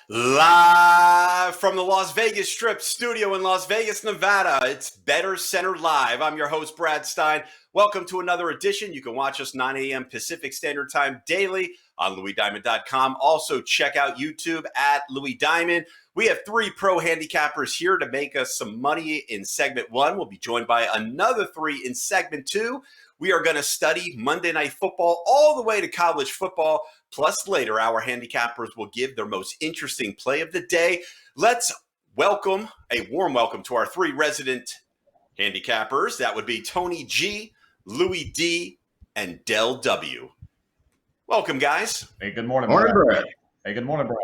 Live from the Las Vegas Strip studio in Las Vegas, Nevada, it's Bettor Center Live. I'm your host, Brad Stein. Welcome to another edition. You can watch us 9 a.m. Pacific Standard Time daily on LouisDiamond.com. Also, check out YouTube at Louis Diamond. We have three pro handicappers here to make us some money in segment one. We'll be joined by another three in segment two. We are going to study Monday Night Football all the way to college football. Plus, later, our handicappers will give their most interesting play of the day. Let's welcome a warm welcome to our three resident handicappers. That would be Tony G, Louis D, and Del W. Welcome, guys. Hey, good morning, Brad. Hey, good morning, Brad.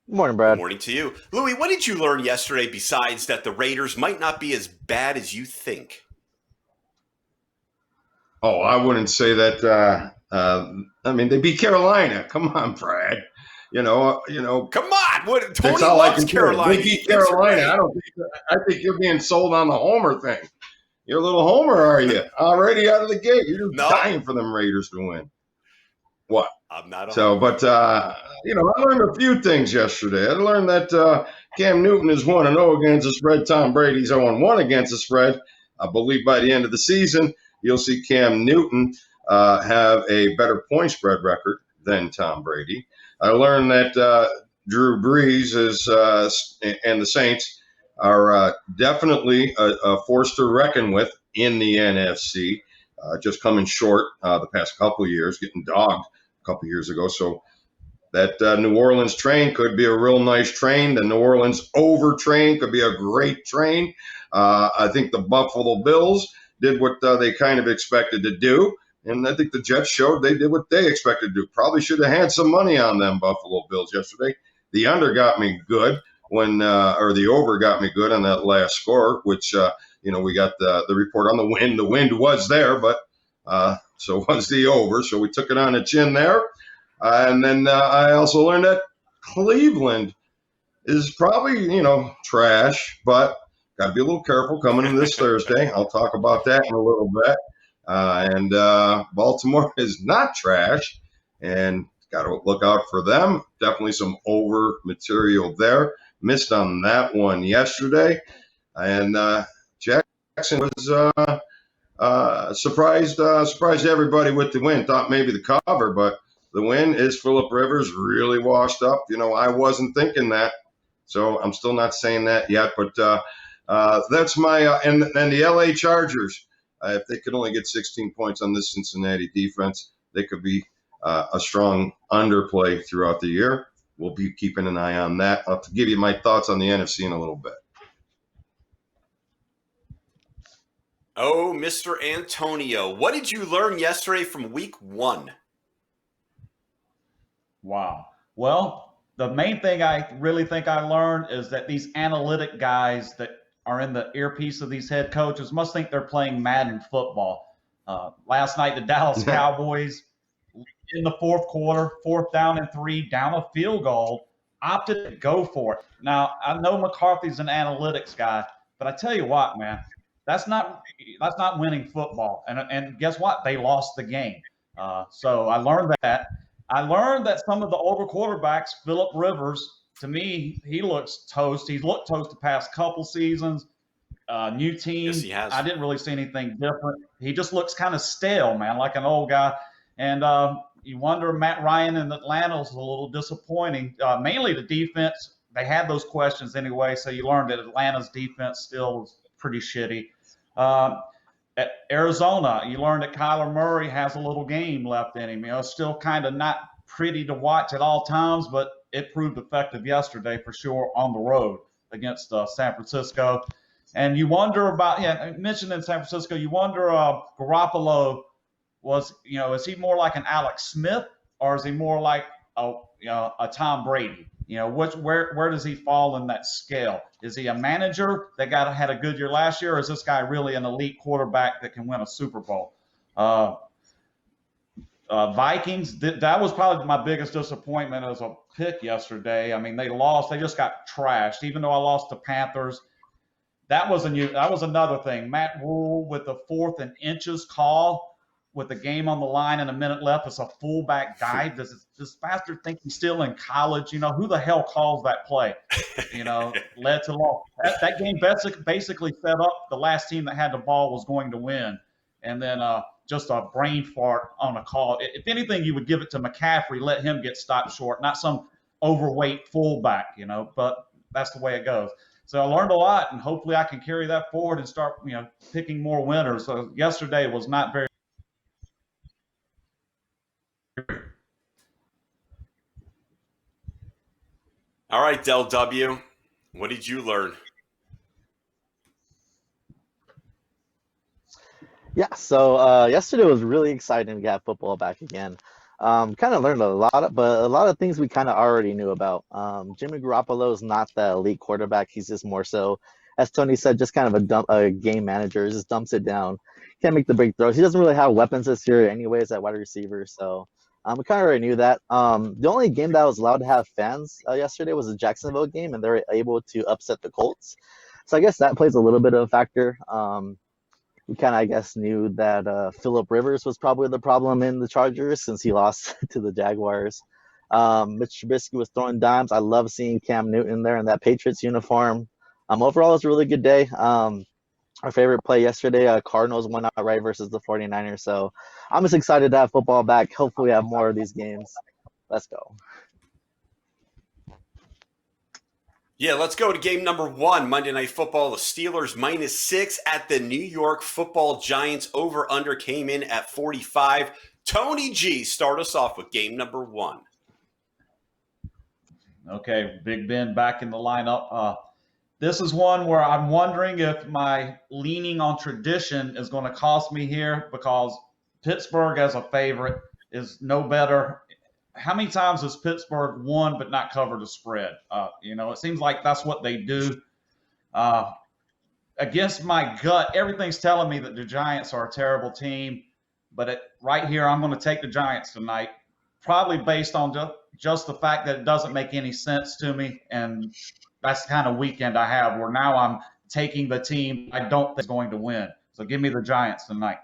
Good morning, Brad. Good morning to you. Louis, what did you learn yesterday besides that the Raiders might not be as bad as you think? Oh, I wouldn't say that. I mean, they beat Carolina. Come on, Brad. You know. Come on, what? Tony all loves Carolina. They beat Carolina. I think you're being sold on the Homer thing. You're a little Homer, are you? Already out of the gate. You're just dying for them Raiders to win. What? I'm not. But I learned a few things yesterday. I learned that Cam Newton is 1-0 against the spread. Tom Brady's 0-1 against the spread. I believe by the end of the season, you'll see Cam Newton have a better point spread record than Tom Brady. I learned that Drew Brees and the Saints are definitely a force to reckon with in the NFC. Just coming short the past couple of years, getting dogged a couple of years ago. So that New Orleans train could be a real nice train. The New Orleans over train could be a great train. I think the Buffalo Bills did what they kind of expected to do. And I think the Jets showed they did what they expected to do. Probably should have had some money on them Buffalo Bills yesterday. The under got me good or the over got me good on that last score, which, we got the report on the wind. The wind was there, but so was the over. So we took it on the chin there. And then I also learned that Cleveland is probably, trash, but got to be a little careful coming in this Thursday. I'll talk about that in a little bit. And Baltimore is not trash, and got to look out for them. Definitely some over material there. Missed on that one yesterday. And Jackson was surprised everybody with the win. Thought maybe the cover, but the win is Phillip Rivers really washed up. I wasn't thinking that, so I'm still not saying that yet. But that's my and the LA Chargers. If they could only get 16 points on this Cincinnati defense, they could be a strong underplay throughout the year. We'll be keeping an eye on that. I'll have to give you my thoughts on the NFC in a little bit. Oh, Mr. Antonio, what did you learn yesterday from week one? Wow. Well, the main thing I really think I learned is that these analytic guys that are in the earpiece of these head coaches must think they're playing Madden football. Last night, the Dallas Cowboys, in the fourth quarter, 4th down and 3, down a field goal, opted to go for it. Now, I know McCarthy's an analytics guy, but I tell you what, man, that's not winning football. And guess what? They lost the game. So I learned that. I learned that some of the older quarterbacks, Phillip Rivers, to me, he looks toast. He's looked toast the past couple seasons. New team. Yes, he has. I didn't really see anything different. He just looks kind of stale, man, like an old guy. And you wonder, Matt Ryan in Atlanta was a little disappointing. Mainly the defense. They had those questions anyway, so you learned that Atlanta's defense still was pretty shitty. At Arizona, you learned that Kyler Murray has a little game left in him. Still kind of not pretty to watch at all times, but it proved effective yesterday for sure on the road against San Francisco. And you wonder about, I mentioned in San Francisco, you wonder Garoppolo is he more like an Alex Smith or is he more like a Tom Brady? Where does he fall in that scale? Is he a manager that had a good year last year, or is this guy really an elite quarterback that can win a Super Bowl? Vikings, that was probably my biggest disappointment as a pick yesterday. I mean, they lost. They just got trashed. Even though I lost to Panthers, that was another thing. Matt Rule with the 4th and inches call with the game on the line and a minute left, it's a fullback dive. Does this bastard think he's still in college? Who the hell calls that play? Led to loss. That game basically set up the last team that had the ball was going to win. And then just a brain fart on a call. If anything, you would give it to McCaffrey, let him get stopped short, not some overweight fullback, but that's the way it goes. So I learned a lot, and hopefully I can carry that forward and start, picking more winners. So yesterday was not very. All right, Del W., what did you learn? Yeah, so yesterday was really exciting to get football back again. Kind of learned a lot of things we kind of already knew about. Jimmy Garoppolo is not the elite quarterback. He's just more so, as Tony said, just kind of a game manager. He just dumps it down. Can't make the big throws. He doesn't really have weapons this year anyways at wide receiver. So we kind of already knew that. The only game that was allowed to have fans yesterday was the Jacksonville game, and they were able to upset the Colts. So I guess that plays a little bit of a factor. We kind of, I guess, knew that Phillip Rivers was probably the problem in the Chargers since he lost to the Jaguars. Mitch Trubisky was throwing dimes. I love seeing Cam Newton there in that Patriots uniform. Overall, it was a really good day. Our favorite play yesterday, Cardinals won outright versus the 49ers. So I'm just excited to have football back. Hopefully we have more of these games. Let's go. Yeah, let's go to game number 1, Monday Night Football. The Steelers -6 at the New York Football Giants. Over-under came in at 45. Tony G, start us off with game number 1. Okay, Big Ben back in the lineup. This is one where I'm wondering if my leaning on tradition is going to cost me here, because Pittsburgh as a favorite is no better. How many times has Pittsburgh won but not covered a spread? It seems like that's what they do. Against my gut, everything's telling me that the Giants are a terrible team. But right here, I'm going to take the Giants tonight, probably based on just the fact that it doesn't make any sense to me. And that's the kind of weekend I have where now I'm taking the team I don't think is going to win. So give me the Giants tonight.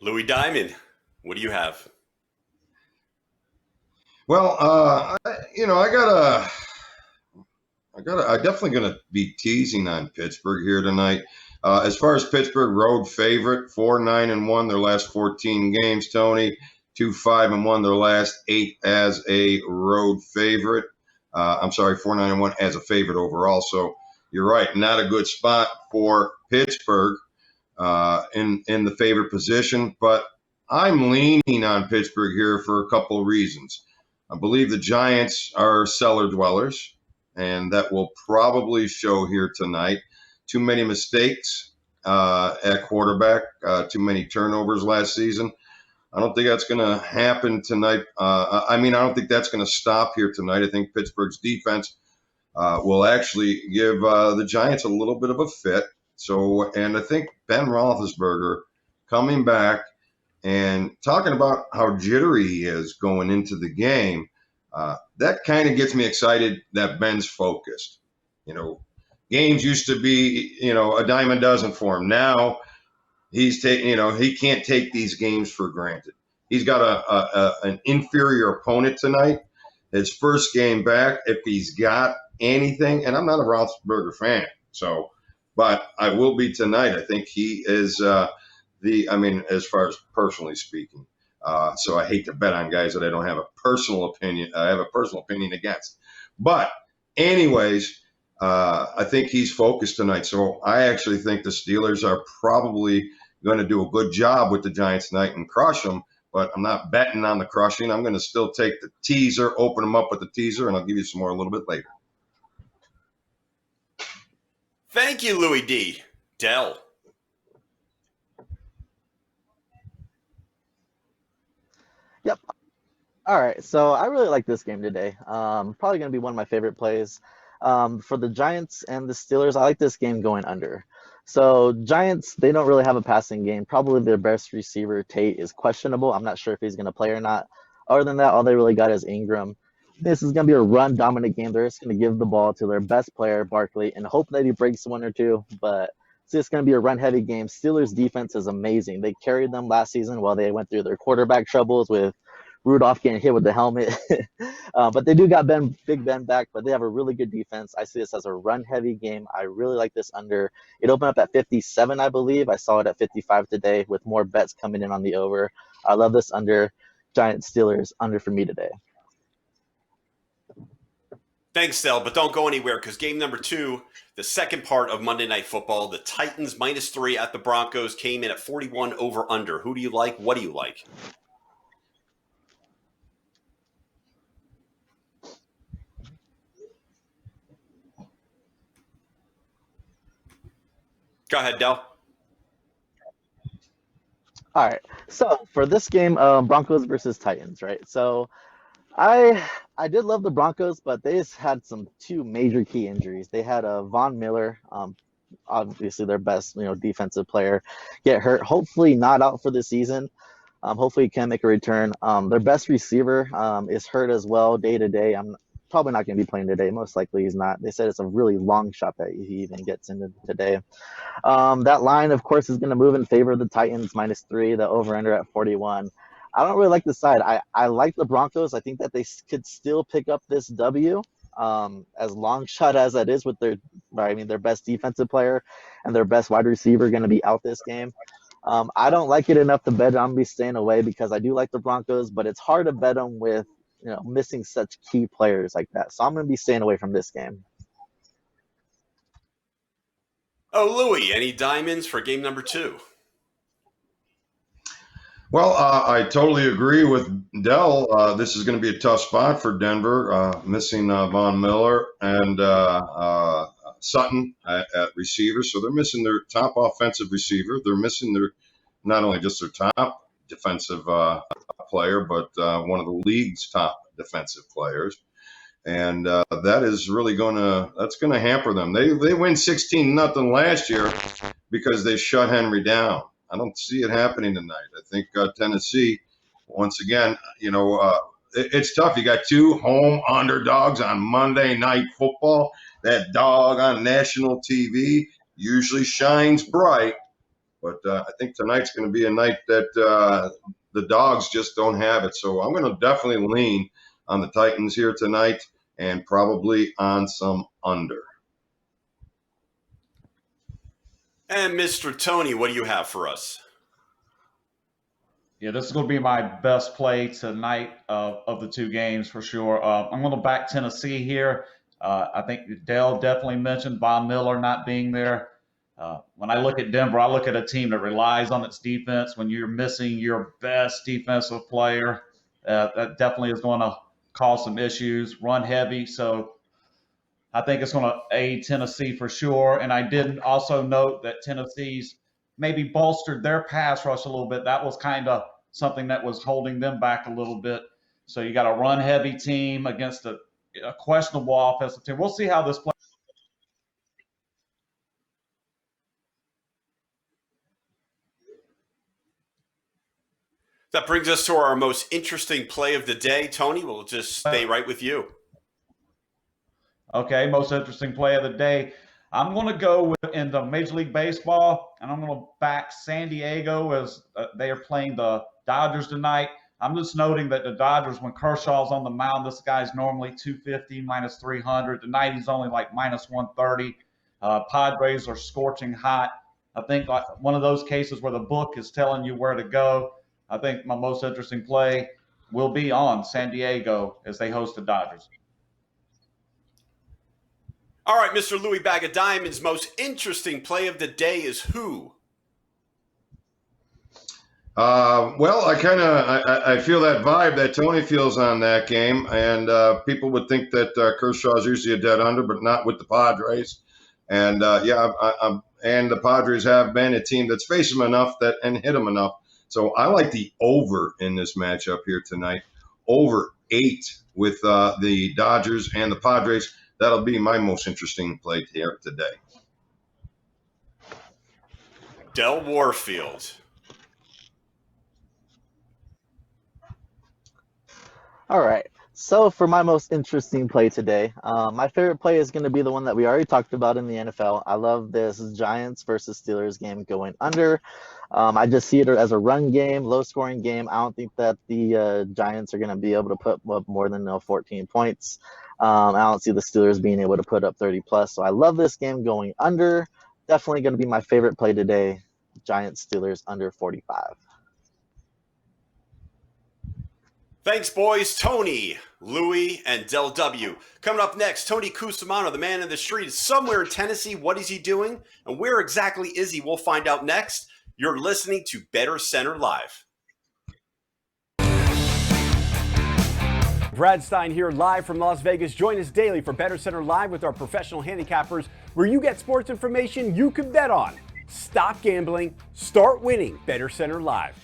Louis Diamond, what do you have? Well, I'm definitely going to be teasing on Pittsburgh here tonight. As far as Pittsburgh, road favorite, 4-9-1 their last 14 games, Tony. 2-5-1 their last 8 as a road favorite. 4-9-1 as a favorite overall. So you're right, not a good spot for Pittsburgh in the favorite position. But I'm leaning on Pittsburgh here for a couple of reasons. I believe the Giants are cellar dwellers, and that will probably show here tonight. Too many mistakes at quarterback, too many turnovers last season. I don't think that's going to happen tonight. I don't think that's going to stop here tonight. I think Pittsburgh's defense will actually give the Giants a little bit of a fit. And I think Ben Roethlisberger coming back and talking about how jittery he is going into the game, that kind of gets me excited that Ben's focused. Games used to be, a dime a dozen for him. Now he's he can't take these games for granted. He's got an inferior opponent tonight. His first game back, if he's got anything, and I'm not a Roethlisberger fan, but I will be tonight. I think he is as far as personally speaking. So I hate to bet on guys that I don't have a personal opinion. I have a personal opinion against. But anyways, I think he's focused tonight. So I actually think the Steelers are probably going to do a good job with the Giants tonight and crush them. But I'm not betting on the crushing. I'm going to still take the teaser, open them up with the teaser, and I'll give you some more a little bit later. Thank you, Louis D. Dell. Yep. All right. So I really like this game today. Probably going to be one of my favorite plays. For the Giants and the Steelers, I like this game going under. So Giants, they don't really have a passing game. Probably their best receiver, Tate, is questionable. I'm not sure if he's going to play or not. Other than that, all they really got is Ingram. This is going to be a run-dominant game. They're just going to give the ball to their best player, Barkley, and hope that he breaks one or two. But see it's going to be a run-heavy game. Steelers' defense is amazing. They carried them last season while they went through their quarterback troubles with Rudolph getting hit with the helmet. But they do got Big Ben back, but they have a really good defense. I see this as a run-heavy game. I really like this under. It opened up at 57, I believe. I saw it at 55 today with more bets coming in on the over. I love this under. Giant Steelers under for me today. Thanks, Del, but don't go anywhere because game number 2, the second part of Monday Night Football, the Titans -3 at the Broncos came in at 41 over under. Who do you like? What do you like? Go ahead, Del. All right. So for this game, Broncos versus Titans, right? So I did love the Broncos, but they just had some 2 major key injuries. They had Von Miller, obviously their best defensive player, get hurt. Hopefully not out for the season. Hopefully he can make a return. Their best receiver is hurt as well day to day. I'm probably not going to be playing today. Most likely he's not. They said it's a really long shot that he even gets into today. That line, of course, is going to move in favor of the Titans -3, the over-under at 41. I don't really like the side. I like the Broncos. I think that they could still pick up this W, as long shot as that is with their best defensive player and their best wide receiver going to be out this game. I don't like it enough to bet. I'm going to be staying away because I do like the Broncos, but it's hard to bet them with missing such key players like that. So I'm going to be staying away from this game. Oh, Louie, any diamonds for game number 2? Well, I totally agree with Dell. This is going to be a tough spot for Denver, missing Von Miller and Sutton at receiver. So they're missing their top offensive receiver. They're missing not only just their top defensive player, but one of the league's top defensive players. And that is really that's going to hamper them. They win 16-0 last year because they shut Henry down. I don't see it happening tonight. I think Tennessee, once again, it's tough. You got 2 home underdogs on Monday Night Football. That dog on national TV usually shines bright, but I think tonight's going to be a night that the dogs just don't have it. So I'm going to definitely lean on the Titans here tonight and probably on some under. And Mr. Tony, what do you have for us? Yeah, this is going to be my best play tonight of the 2 games for sure. I'm going to back Tennessee here. I think Dell definitely mentioned Von Miller not being there. When I look at Denver, I look at a team that relies on its defense. When you're missing your best defensive player, that definitely is going to cause some issues, run heavy. So I think it's going to aid Tennessee for sure. And I did also note that Tennessee's maybe bolstered their pass rush a little bit. That was kind of something that was holding them back a little bit. So you got a run heavy team against a questionable offensive team. We'll see how this plays. That brings us to our most interesting play of the day. Tony, we'll just stay right with you. Okay, most interesting play of the day. I'm going to go in the Major League Baseball, and I'm going to back San Diego as they are playing the Dodgers tonight. I'm just noting that the Dodgers, when Kershaw's on the mound, this guy's normally 250, -300. Tonight he's only like -130. Padres are scorching hot. I think like one of those cases where the book is telling you where to go. I think my most interesting play will be on San Diego as they host the Dodgers. All right, Mr. Louis Bag of Diamonds, most interesting play of the day is who? Well, I feel that vibe that Tony feels on that game, and people would think that Kershaw is usually a dead under, but not with the Padres. And and the Padres have been a team that's faced them enough and hit them enough. So I like the over in this matchup here tonight, over 8 with the Dodgers and the Padres. That'll be my most interesting play here today. Del Warfield. All right. So for my most interesting play today, my favorite play is going to be the one that we already talked about in the NFL. I love this Giants versus Steelers game going under. I just see it as a run game, low scoring game. I don't think that the Giants are going to be able to put up more than 14 points. I don't see the Steelers being able to put up 30 plus. So I love this game going under. Definitely going to be my favorite play today. Giants Steelers under 45. Thanks, boys. Tony, Louie, and Del W. Coming up next, Tony Cusimano, the man in the street, is somewhere in Tennessee. What is he doing? And where exactly is he? We'll find out next. You're listening to Bettor Center Live. Brad Stein here live from Las Vegas. Join us daily for Bettor Center Live with our professional handicappers, where you get sports information you can bet on. Stop gambling, start winning. Bettor Center Live.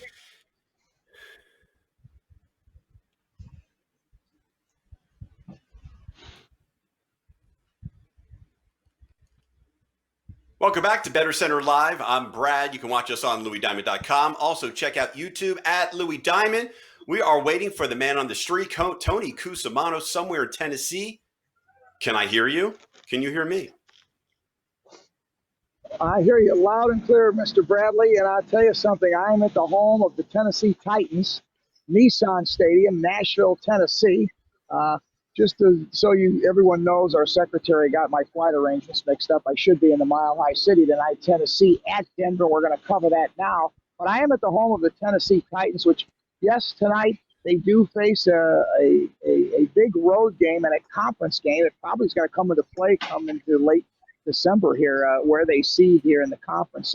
Welcome back to Bettor Center Live. I'm Brad. You can watch us on LouisDiamond.com. Also, check out YouTube at Louis Diamond. We are waiting for the man on the street, Tony Cusimano, somewhere in Tennessee. Can I hear you? Can you hear me? I hear you loud and clear, Mr. Bradley, and I'll tell you something. I am at the home of the Tennessee Titans, Nissan Stadium, Nashville, Tennessee. So everyone knows, our secretary got my flight arrangements mixed up. I should be in the Mile High City tonight, Tennessee at Denver. We're going to cover that now. But I am at the home of the Tennessee Titans, which, yes, tonight they do face a big road game and a conference game. It probably is going to come into play come into late December here, where they seed here in the conference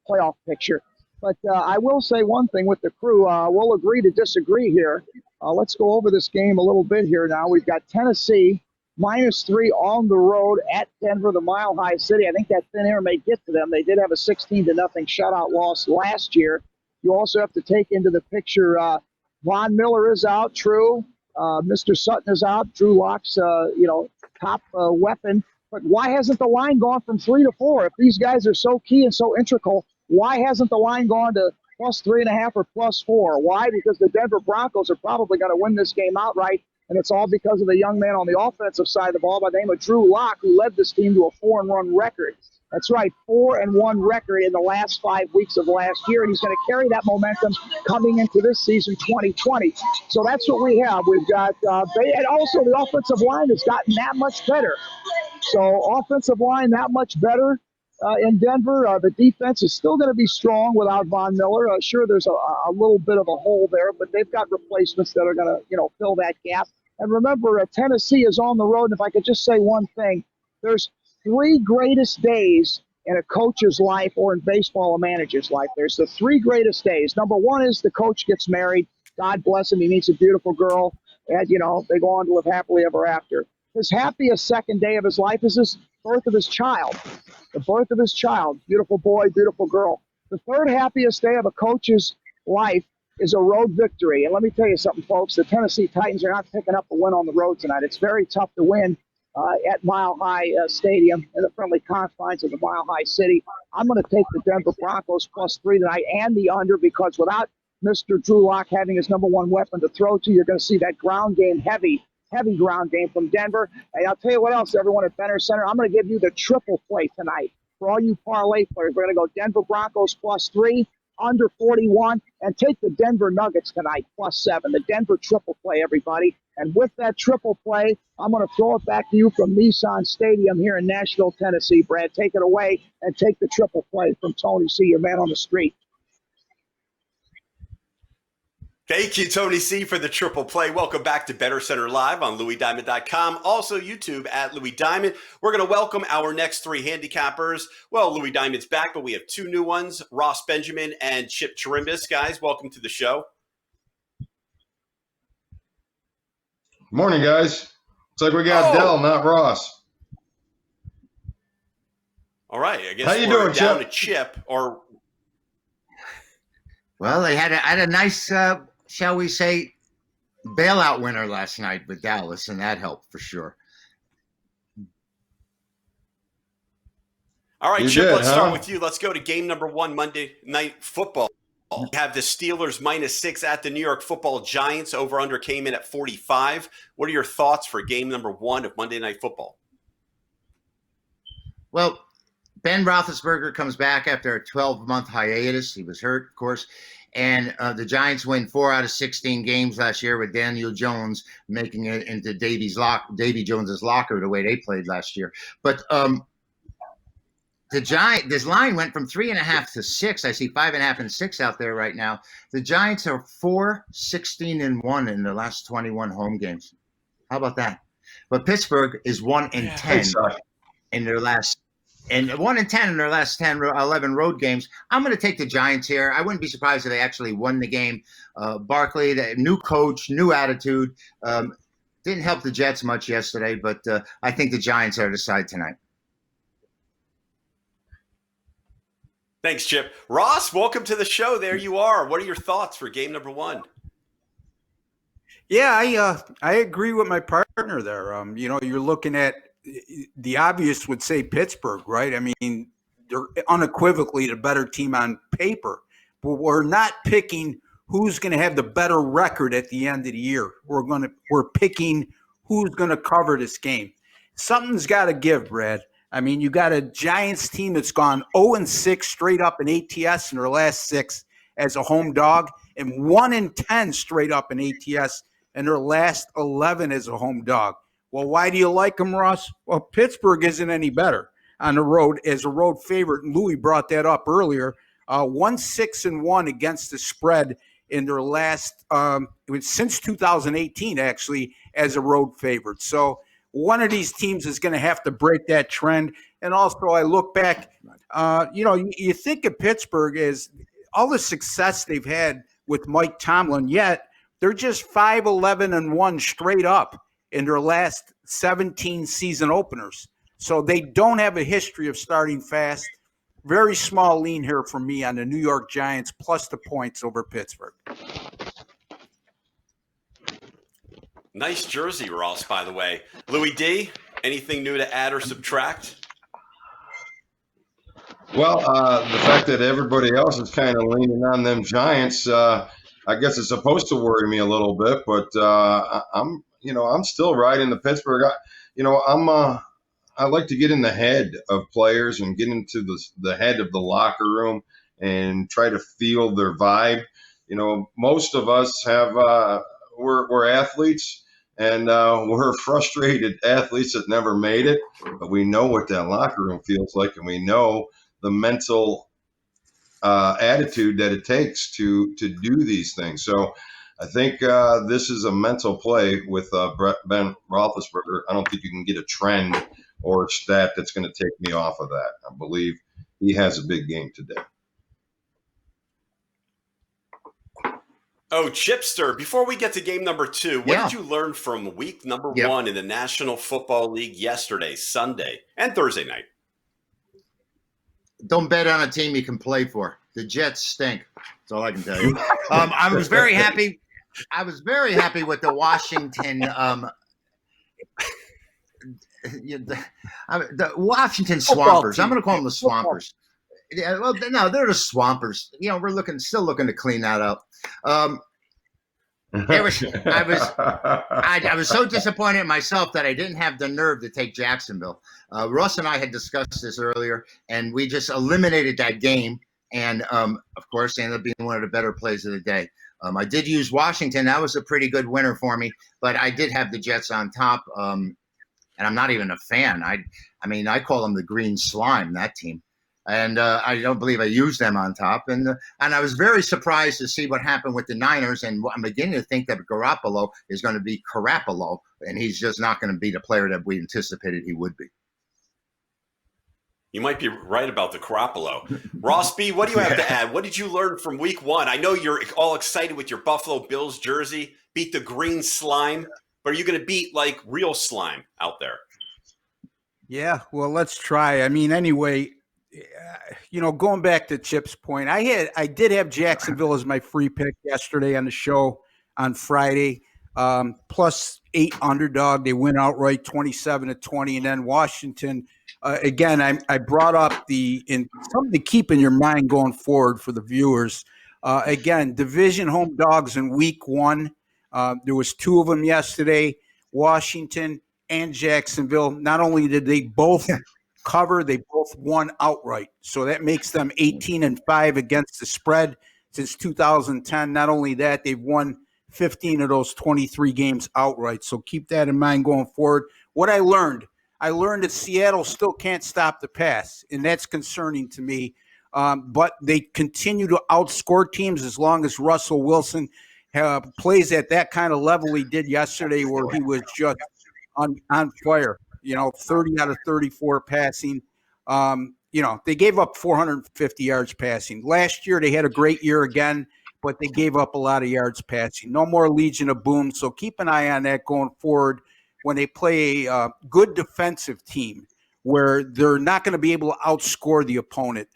playoff picture. But I will say one thing with the crew. We'll agree to disagree here. Let's go over this game a little bit here now. We've got Tennessee -3 on the road at Denver, the Mile High City. I think that thin air may get to them. They did have a 16-0 shutout loss last year. You also have to take into the picture Von Miller is out, true. Mr. Sutton is out. Drew Lock's top weapon. But why hasn't the line gone from 3 to 4? If these guys are so key and so integral, why hasn't the line gone to +3.5 or +4? Why? Because the Denver Broncos are probably going to win this game outright, and it's all because of the young man on the offensive side of the ball by the name of Drew Lock, who led this team to a 4-1 record. That's right, 4-1 record in the last 5 weeks of last year, and he's going to carry that momentum coming into this season, 2020. So that's what we have. We've got, and also the offensive line has gotten that much better. So offensive line that much better in Denver. The defense is still going to be strong without Von Miller. Sure, there's a little bit of a hole there, but they've got replacements that are going to fill that gap. And remember, Tennessee is on the road. And if I could just say one thing, there's 3 greatest days in a coach's life or in baseball a manager's life. There's the 3 greatest days. Number 1 is the coach gets married. God bless him. He meets a beautiful girl. And, they go on to live happily ever after. His happiest second day of his life is his birth of his child. The birth of his child. Beautiful boy, beautiful girl. The third happiest day of a coach's life is a road victory. And let me tell you something, folks. The Tennessee Titans are not picking up a win on the road tonight. It's very tough to win at Mile High Stadium in the friendly confines of the Mile High City. I'm going to take the Denver Broncos +3 tonight and the under, because without Mr. Drew Lock having his number 1 weapon to throw to, you're going to see that ground game heavy ground game from Denver. And I'll tell you what else, everyone at Bettor Center, I'm going to give you the triple play tonight. For all you parlay players, we're going to go Denver Broncos +3, under 41, and take the Denver Nuggets tonight +7. The Denver triple play, everybody. And with that triple play, I'm going to throw it back to you from Nissan Stadium here in Nashville, Tennessee. Brad, take it away and take the triple play from Tony C., your man on the street. Thank you, Tony C., for the triple play. Welcome back to Bettor Center Live on LouisDiamond.com. Also, YouTube at Louis Diamond. We're going to welcome our next 3 handicappers. Well, Louis Diamond's back, but we have 2 new ones, Ross Benjamin and Chip Chirimbus. Guys, welcome to the show. Morning, guys. Looks like we got Dell, not Ross. All right. I guess How you we're doing, down Chip? to Chip. Well, they had a nice, shall we say, bailout winner last night with Dallas, and that helped for sure. All right, You Chip, did, let's huh? start with you. Let's go to game number 1, Monday Night Football. We have the Steelers -6 at the New York Football Giants. Over-under came in at 45. What are your thoughts for game number 1 of Monday Night Football? Well, Ben Roethlisberger comes back after a 12-month hiatus. He was hurt, of course. And the Giants win 4 out of 16 games last year with Daniel Jones making it into Davy Jones's locker the way they played last year. But this line went from 3.5 to 6. I see 5.5 and 6 out there right now. The Giants are 4-16-1 in their last 21 home games. How about that? But Pittsburgh is 1-10 in their last. And 1-10 in their last 11 road games. I'm going to take the Giants here. I wouldn't be surprised if they actually won the game. Barkley, the new coach, new attitude. Didn't help the Jets much yesterday, but I think the Giants are the side tonight. Thanks, Chip. Ross, welcome to the show. There you are. What are your thoughts for game number 1? Yeah, I agree with my partner there. You're looking at the obvious would say Pittsburgh, right? I mean, they're unequivocally the better team on paper, but we're not picking who's going to have the better record at the end of the year. We're picking who's going to cover this game. Something's got to give, Brad. I mean, you got a Giants team that's gone 0-6 straight up in ATS in their last 6 as a home dog, and 1-10 straight up in ATS in their last 11 as a home dog. Well, why do you like them, Ross? Well, Pittsburgh isn't any better on the road as a road favorite. And Louis brought that up earlier. 1-6-1 against the spread in their last since 2018, actually, as a road favorite. So one of these teams is going to have to break that trend. And also, I look back, you think of Pittsburgh as all the success they've had with Mike Tomlin, yet they're just 5-11-1 straight up in their last 17 season openers. So they don't have a history of starting fast. Very small lean here from me on the New York Giants plus the points over Pittsburgh. Nice jersey, Ross, by the way. Louis D., anything new to add or subtract? Well, the fact that everybody else is kind of leaning on them Giants, I guess it's supposed to worry me a little bit, but I'm still riding the Pittsburgh. I like to get in the head of players and get into the head of the locker room and try to feel their vibe. Most of us have we're athletes, and we're frustrated athletes that never made it, but we know what that locker room feels like, and we know the mental attitude that it takes to do these things. So I think this is a mental play with Ben Roethlisberger. I don't think you can get a trend or a stat that's going to take me off of that. I believe he has a big game today. Oh, Chipster, before we get to game number 2, what did you learn from week number 1 in the National Football League yesterday, Sunday, and Thursday night? Don't bet on a team you can play for. The Jets stink. That's all I can tell you. I was very happy. I was very happy with the Washington the Washington Swampers. I'm going to call them the Swampers. Yeah, well, no, they're the Swampers. We're still looking to clean that up. I was so disappointed in myself that I didn't have the nerve to take Jacksonville. Russ and I had discussed this earlier, and we just eliminated that game. And of course, they ended up being one of the better plays of the day. I did use Washington. That was a pretty good winner for me, but I did have the Jets on top. And I'm not even a fan. I call them the green slime, that team. And I don't believe I used them on top. And I was very surprised to see what happened with the Niners. And I'm beginning to think that Garoppolo is going to be Carapolo, and he's just not going to be the player that we anticipated he would be. You might be right about the Garoppolo. Ross B., what do you have to add? What did you learn from week 1? I know you're all excited with your Buffalo Bills jersey, beat the green slime, but are you going to beat like real slime out there? Yeah, well, let's try. Anyway, going back to Chip's point, I did have Jacksonville as my free pick yesterday on the show on Friday, +8 underdog. They win outright 27-20, and then Washington. Again, I brought up something to keep in your mind going forward for the viewers. Again, division home dogs in week 1. There was 2 of them yesterday, Washington and Jacksonville. Not only did they both cover, they both won outright. So that makes them 18-5 against the spread since 2010. Not only that, they've won 15 of those 23 games outright. So keep that in mind going forward. What I learned that Seattle still can't stop the pass, and that's concerning to me. But they continue to outscore teams as long as Russell Wilson plays at that kind of level he did yesterday, where he was just on fire. 30 out of 34 passing. They gave up 450 yards passing. Last year they had a great year again, but they gave up a lot of yards passing. No more Legion of Boom. So keep an eye on that going forward when they play a good defensive team where they're not going to be able to outscore the opponent.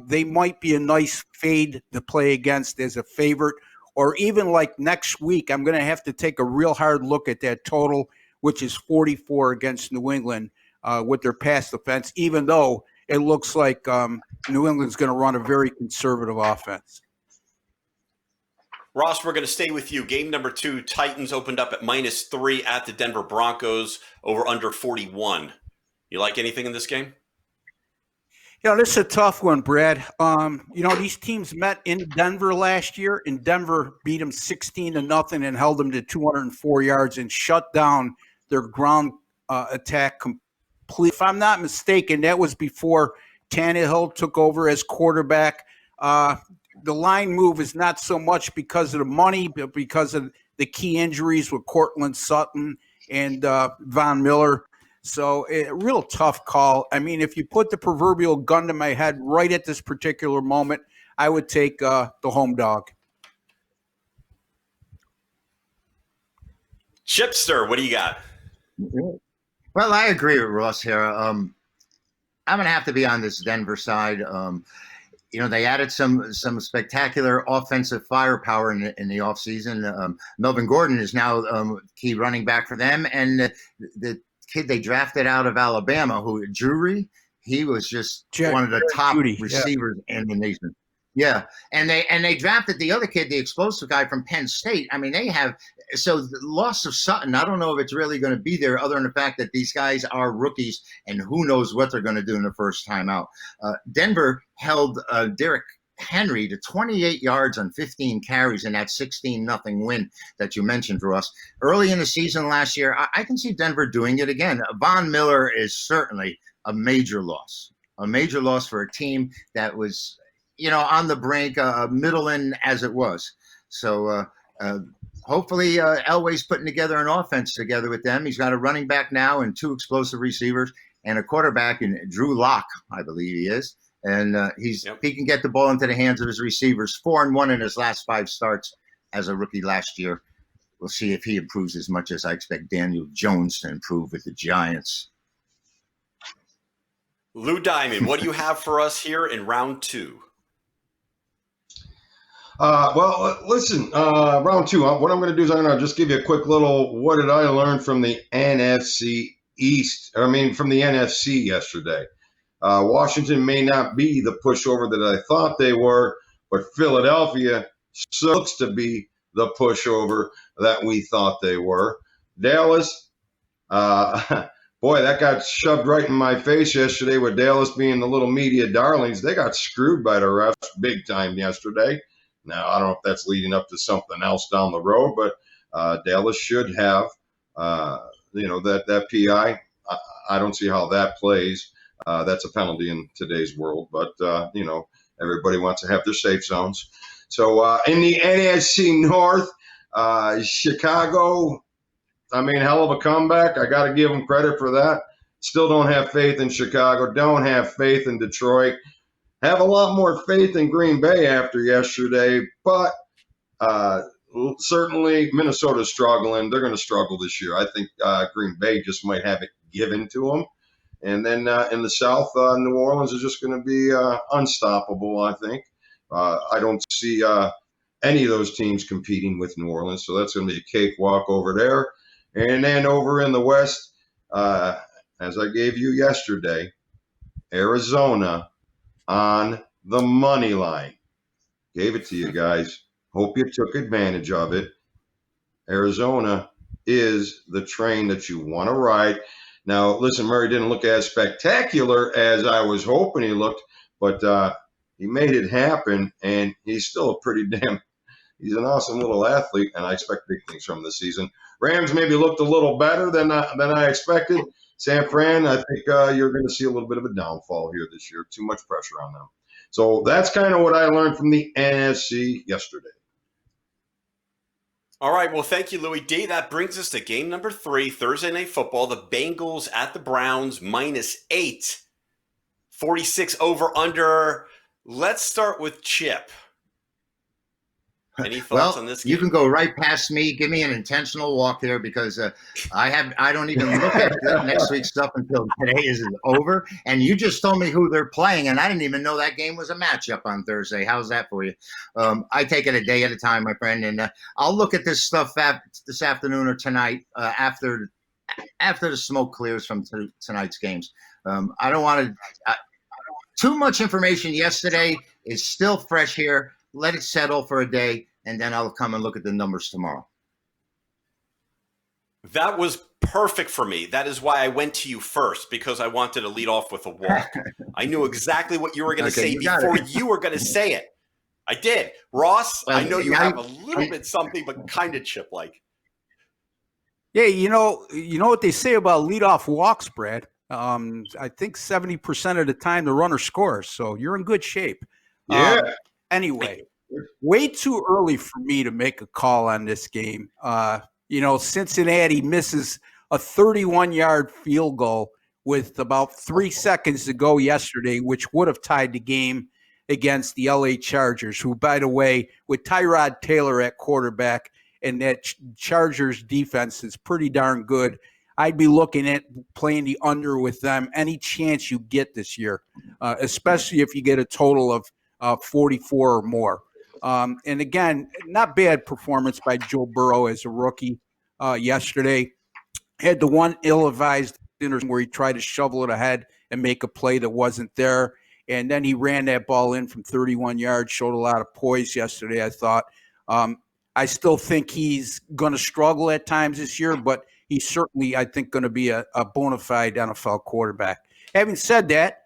They might be a nice fade to play against as a favorite, or even like next week, I'm going to have to take a real hard look at that total, which is 44 against New England with their pass defense, even though it looks like New England's going to run a very conservative offense. Ross, we're going to stay with you. Game number 2, Titans opened up at -3 at the Denver Broncos, over under 41. You like anything in this game? This is a tough one, Brad. These teams met in Denver last year, and Denver beat them 16-0 and held them to 204 yards and shut down their ground attack completely. If I'm not mistaken, that was before Tannehill took over as quarterback. The line move is not so much because of the money, but because of the key injuries with Cortland Sutton and Von Miller. So a real tough call. I mean, if you put the proverbial gun to my head right at this particular moment, I would take the home dog. Chipster, what do you got? Well, I agree with Ross here. I'm going to have to be on this Denver side. They added some spectacular offensive firepower in the offseason. Melvin Gordon is now key running back for them. And the kid they drafted out of Alabama, Drury, he was just one of the top receivers in the nation. Yeah, and they drafted the other kid, the explosive guy from Penn State. I mean, so the loss of Sutton, I don't know if it's really going to be there, other than the fact that these guys are rookies, and who knows what they're going to do in the first time out. Denver held Derrick Henry to 28 yards on 15 carries in that 16-0 win that you mentioned, Ross. Early in the season last year, I can see Denver doing it again. Von Miller is certainly a major loss for a team that was on the brink, middling as it was. So hopefully Elway's putting together an offense together with them. He's got a running back now and 2 explosive receivers and a quarterback in Drew Lock, I believe he is. And he can get the ball into the hands of his receivers. 4-1 in his last 5 starts as a rookie last year. We'll see if he improves as much as I expect Daniel Jones to improve with the Giants. Lou Diamond, what do you have for us here in round 2? Well, listen, round 2, what I'm going to do is I'm going to just give you a quick little, what did I learn from the NFC from the NFC yesterday. Washington may not be the pushover that I thought they were, but Philadelphia looks to be the pushover that we thought they were. Dallas, boy, that got shoved right in my face yesterday with Dallas being the little media darlings. They got screwed by the refs big time yesterday. Now, I don't know if that's leading up to something else down the road, but Dallas should have, that PI. I don't see how that plays. That's a penalty in today's world, but, everybody wants to have their safe zones. So in the NFC North, Chicago, hell of a comeback. I got to give them credit for that. Still don't have faith in Chicago. Don't have faith in Detroit. Have a lot more faith in Green Bay after yesterday, but certainly Minnesota's struggling. They're going to struggle this year. I think Green Bay just might have it given to them. And then in the South, New Orleans is just going to be unstoppable, I think. I don't see any of those teams competing with New Orleans, so that's going to be a cakewalk over there. And then over in the West, as I gave you yesterday, Arizona on the money line. Gave it to you guys. Hope you took advantage of it. Arizona is the train that you want to ride. Now, listen, Murray didn't look as spectacular as I was hoping he looked, but he made it happen, and he's still a pretty damn – he's an awesome little athlete, and I expect big things from him this season. Rams maybe looked a little better than I expected. San Fran, I think you're going to see a little bit of a downfall here this year. Too much pressure on them. So that's kind of what I learned from the NFC yesterday. All right. Well, thank you, Louis D. That brings us to game number 3, Thursday Night Football. The Bengals at the Browns, -8. 46 over under. Let's start with Chip. Any thoughts on this game? You can go right past me. Give me an intentional walk here because I don't even look at next week's stuff until today is over. And you just told me who they're playing, and I didn't even know that game was a matchup on Thursday. How's that for you? I take it a day at a time, my friend, and I'll look at this stuff this afternoon or tonight after the smoke clears from tonight's games. I don't want to too much information yesterday is still fresh here. Let it settle for a day, and then I'll come and look at the numbers tomorrow. That was perfect for me. That is why I went to you first, because I wanted to lead off with a walk. I knew exactly what you were going to say before you were going to say it. I did. Ross, I know you have a little bit something, but kind of Chip-like. Yeah, you know what they say about leadoff walks, Brad? I think 70% of the time the runner scores, so you're in good shape. Yeah. Anyway, way too early for me to make a call on this game. Cincinnati misses a 31-yard field goal with about 3 seconds to go yesterday, which would have tied the game against the LA Chargers, who, by the way, with Tyrod Taylor at quarterback and that Chargers defense is pretty darn good, I'd be looking at playing the under with them any chance you get this year, especially if you get a total of 44 or more. And again, not bad performance by Joe Burrow as a rookie yesterday. Had the one ill-advised interception where he tried to shovel it ahead and make a play that wasn't there. And then he ran that ball in from 31 yards, showed a lot of poise yesterday, I thought. I still think he's going to struggle at times this year, but he's certainly, I think, going to be a bona fide NFL quarterback. Having said that,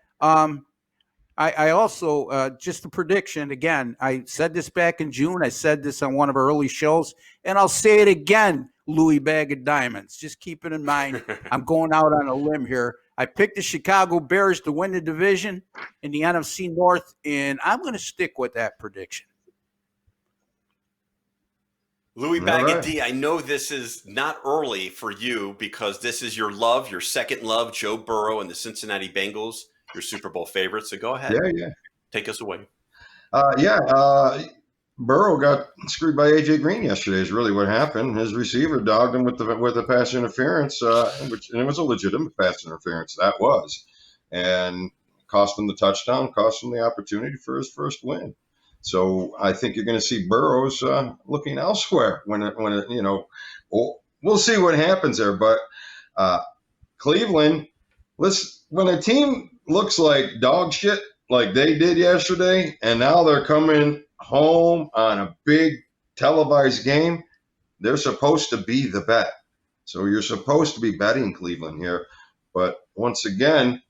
I also, just a prediction, again, I said this back in June. I said this on one of our early shows, and I'll say it again, Louis Bag of Diamonds. Just keep it in mind. I'm going out on a limb here. I picked the Chicago Bears to win the division in the NFC North, and I'm going to stick with that prediction. Louis Bag of D, I know this is not early for you because this is your love, your second love, Joe Burrow and the Cincinnati Bengals, your Super Bowl favorites. So go ahead. Yeah. Take us away. Burrow got screwed by A.J. Green yesterday is really what happened. His receiver dogged him with the pass interference, and it was a legitimate pass interference, that was. And cost him the touchdown, cost him the opportunity for his first win. So I think you're going to see Burrows looking elsewhere we'll see what happens there. But Cleveland, when a team looks like dog shit like they did yesterday, and now they're coming home on a big televised game, they're supposed to be the bet. So you're supposed to be betting Cleveland here. But once again,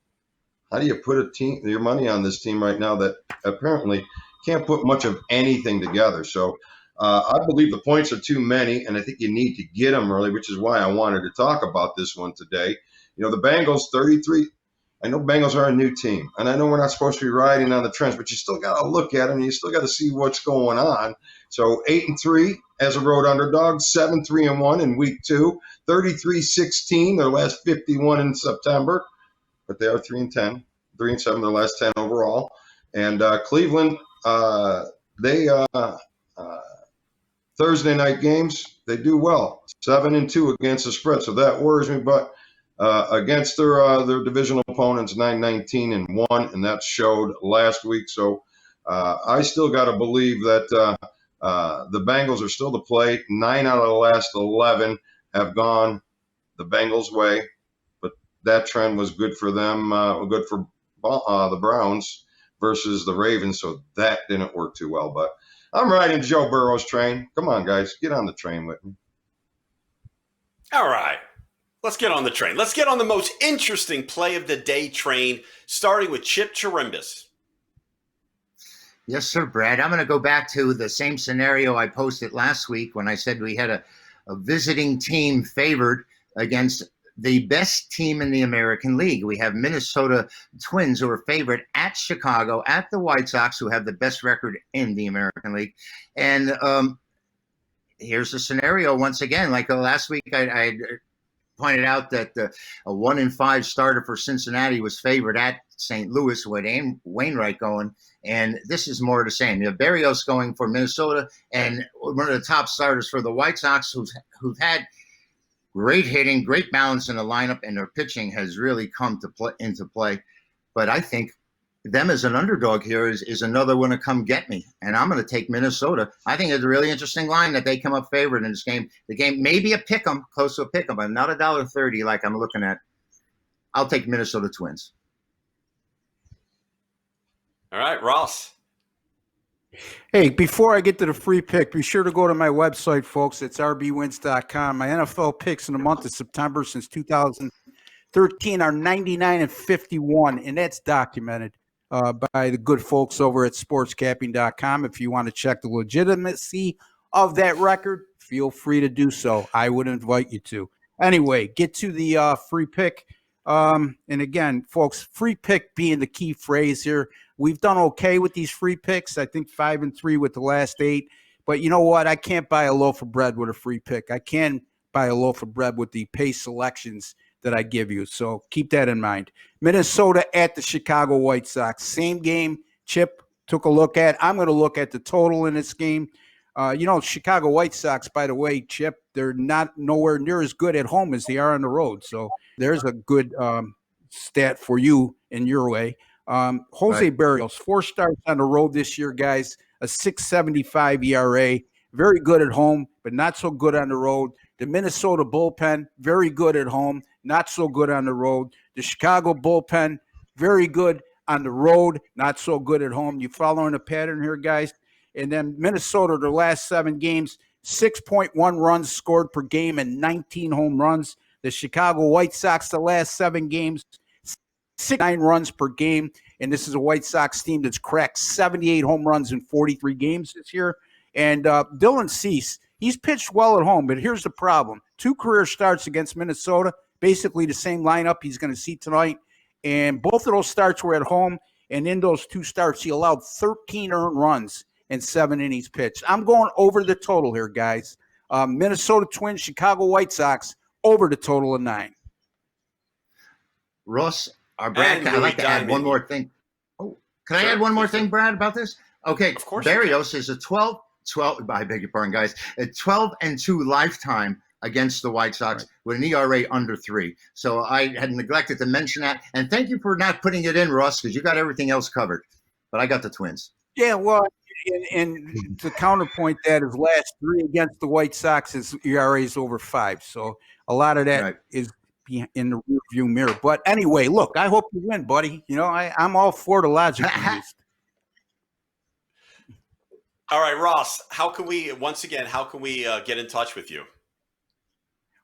how do you put your money on this team right now that apparently can't put much of anything together? So I believe the points are too many, and I think you need to get them early, which is why I wanted to talk about this one today. The Bengals, 33. I know Bengals are a new team, and I know we're not supposed to be riding on the trends, but you still got to look at them. You still got to see what's going on. So 8-3 as a road underdog, 7-3-1 in week 2, 33-16 their last 51 in September, but they are 3-10, 3-7 their last 10 overall. And Cleveland, Thursday night games, they do well, 7-2 against the spread. So that worries me, but against their divisional opponents, 9-19-1, and that showed last week. So I still got to believe that the Bengals are still to play. 9 out of the last 11 have gone the Bengals' way, but that trend was good for them, good for the Browns versus the Ravens, so that didn't work too well. But I'm riding Joe Burrow's train. Come on, guys, get on the train with me. All right. Let's get on the train. Let's get on the most interesting play of the day train, starting with Chip Chirimbus. Yes, sir, Brad. I'm going to go back to the same scenario I posted last week when I said we had a visiting team favored against the best team in the American League. We have Minnesota Twins, who are favored at Chicago, at the White Sox, who have the best record in the American League. And here's the scenario once again. Like last week, I pointed out that a 1-5 starter for Cincinnati was favored at St. Louis with Wainwright going. And this is more of the same. You have Berrios going for Minnesota, and one of the top starters for the White Sox, who've had great hitting, great balance in the lineup, and their pitching has really come to into play. But I think them as an underdog here is another one to come get me. And I'm going to take Minnesota. I think it's a really interesting line that they come up favored in this game. The game may be a pick 'em, close to a pick 'em, but not $1.30 like I'm looking at. I'll take Minnesota Twins. All right, Ross. Hey, before I get to the free pick, be sure to go to my website, folks. It's rbwins.com. My NFL picks in the month of September since 2013 are 99-51, and that's documented by the good folks over at sportscapping.com. If you want to check the legitimacy of that record, feel free to do so. I would invite you to. Anyway, get to the free pick. And again, folks, free pick being the key phrase here. We've done okay with these free picks. I think 5-3 with the last 8. But you know what? I can't buy a loaf of bread with a free pick. I can buy a loaf of bread with the pay selections that I give you. So keep that in mind. Minnesota at the Chicago White Sox. Same game Chip took a look at. I'm going to look at the total in this game. Chicago White Sox, by the way, Chip, they're not nowhere near as good at home as they are on the road. So there's a good stat for you in your way. Jose Berrios, 4 starts on the road this year, guys, a 6.75 ERA, very good at home, but not so good on the road. The Minnesota bullpen, very good at home, not so good on the road. The Chicago bullpen, very good on the road, not so good at home. You following the pattern here, guys? And then Minnesota, their last 7 games, 6.1 runs scored per game and 19 home runs. The Chicago White Sox, the last 7 games, 9 runs per game. And this is a White Sox team that's cracked 78 home runs in 43 games this year. And Dylan Cease, he's pitched well at home, but here's the problem. 2 career starts against Minnesota, basically the same lineup he's going to see tonight. And both of those starts were at home. And in those 2 starts, he allowed 13 earned runs and 7 innings pitched. I'm going over the total here, guys. Minnesota Twins, Chicago White Sox, over the total of 9. Ross, Brad, I'd like to add one more thing. Oh, can I add one more thing, Brad, about this? Okay, of course. Berrios is a 12, I beg your pardon, guys, a 12-2 lifetime against the White Sox with an ERA under 3. So I had neglected to mention that. And thank you for not putting it in, Ross, because you got everything else covered. But I got the Twins. Yeah, well, and to counterpoint that, his last 3 against the White Sox, his ERA is over 5. So a lot of that is in the rearview mirror. But anyway, look, I hope you win, buddy. I'm all for the logic used. All right, Ross, how can we get in touch with you?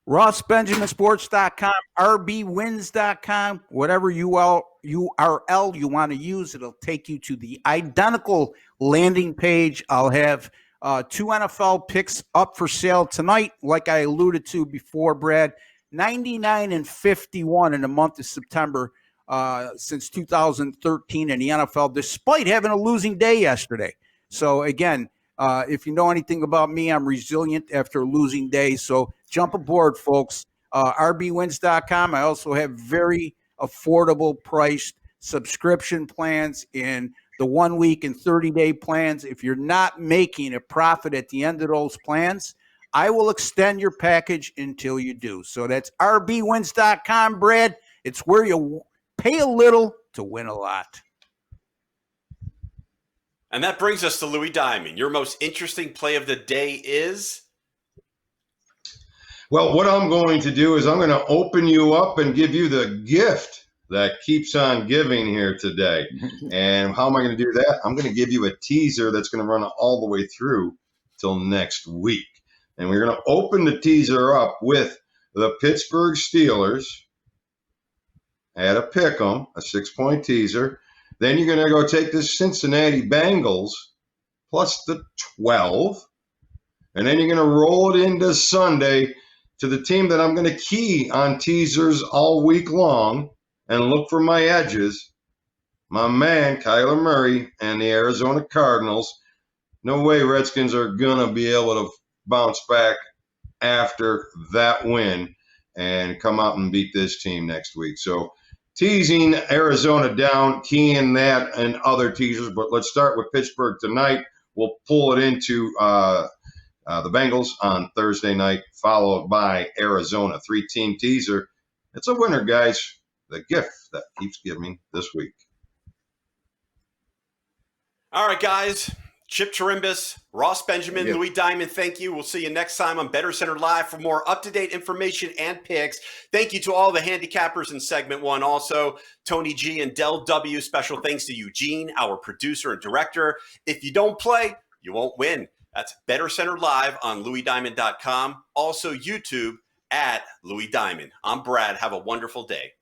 RossBenjaminSports.com, RBWins.com, whatever URL you want to use, it'll take you to the identical landing page. I'll have 2 NFL picks up for sale tonight, like I alluded to before, Brad. 99-51 in the month of September since 2013 in the NFL, despite having a losing day yesterday. So, again, if you know anything about me, I'm resilient after a losing day. So jump aboard, folks. RBWins.com. I also have very affordable priced subscription plans in the 1 week and 30-day plans. If you're not making a profit at the end of those plans, I will extend your package until you do. So that's RBWins.com, Brad. It's where you pay a little to win a lot. And that brings us to Louis Diamond. Your most interesting play of the day is? Well, what I'm going to do is I'm going to open you up and give you the gift that keeps on giving here today. And how am I going to do that? I'm going to give you a teaser that's going to run all the way through till next week. And we're going to open the teaser up with the Pittsburgh Steelers at a pick'em, a 6-point teaser. Then you're going to go take the Cincinnati Bengals plus the 12. And then you're going to roll it into Sunday to the team that I'm going to key on teasers all week long and look for my edges. My man, Kyler Murray and the Arizona Cardinals. No way Redskins are going to be able to bounce back after that win and come out and beat this team next week. So teasing Arizona down, keying that and other teasers. But let's start with Pittsburgh tonight. We'll pull it into the Bengals on Thursday night, followed by Arizona. 3-team teaser. It's a winner, guys. The gift that keeps giving this week. All right, guys. Chip Chirimbus, Ross Benjamin, Louis Diamond, thank you. We'll see you next time on Bettor Center Live for more up-to-date information and picks. Thank you to all the handicappers in segment 1. Also, Tony G and Del W. Special thanks to Eugene, our producer and director. If you don't play, you won't win. That's Bettor Center Live on louisdiamond.com. Also, YouTube at Louis Diamond. I'm Brad. Have a wonderful day.